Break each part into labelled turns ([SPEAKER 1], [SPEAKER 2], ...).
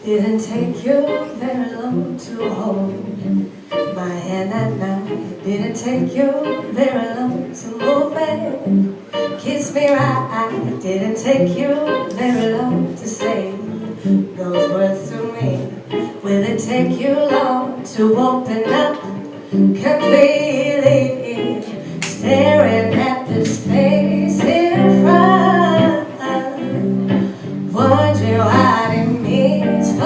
[SPEAKER 1] Didn't take you very long to hold my hand that night. Didn't take you very long to move in, kiss me right. Didn't take you very long to say those words to me. Will it take you long to open up completely, staring at the space in front, wondering what it means for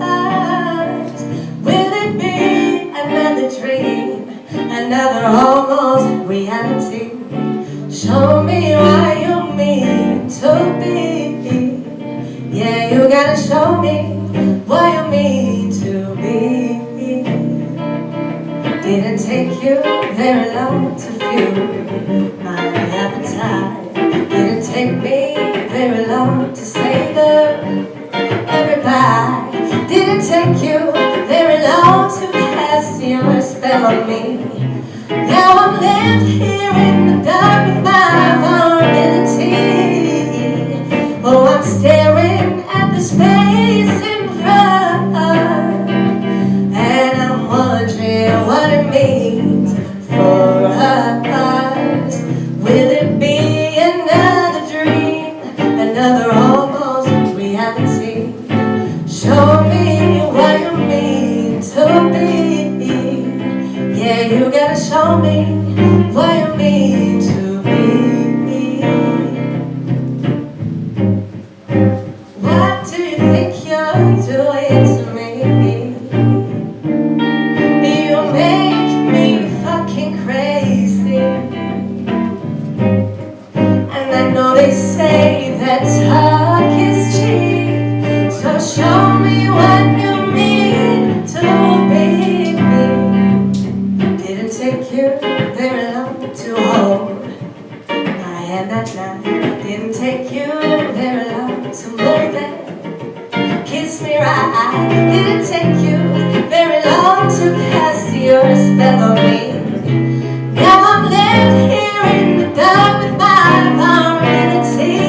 [SPEAKER 1] us? Will it be another dream, another almost reality? Show me what you mean to be. Yeah, you gotta show me what you mean to be. Didn't take you very long to fuel my appetite. Didn't take me very long to savor every bite. Didn't take you very long to cast your spell on me. Now I'm left here in the dark with my vulnerability. Oh, I'm staring at the space in front, and I'm wondering what it means for us. Will it be another dream, another almost reality? Show me what you mean to be. Yeah, you gotta show me what you mean to be. What do you think you're doing to me? You make me fucking crazy. And I know they say that talk is cheap, so show me what you mean to be. Didn't take you very long to hold my hand that night. Didn't take you very long to move it, kiss me right. Didn't take you very long to cast your spell on me. Now I'm left here in the dark with my vulnerability.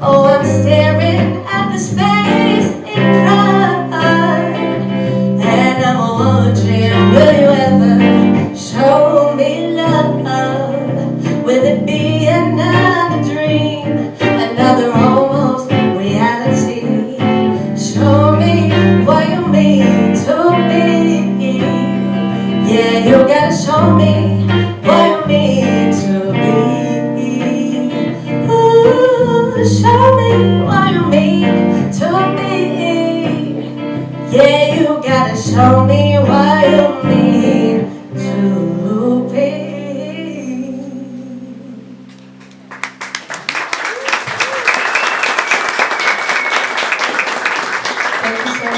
[SPEAKER 1] Oh, I'm staring at the space in front, and I'm wondering, will you ever show me love? Will it be another dream, another almost reality? Show me what you mean to be. Yeah, you gotta show me what you mean to be. Ooh, show me what you mean to be. Yeah, you gotta show me what you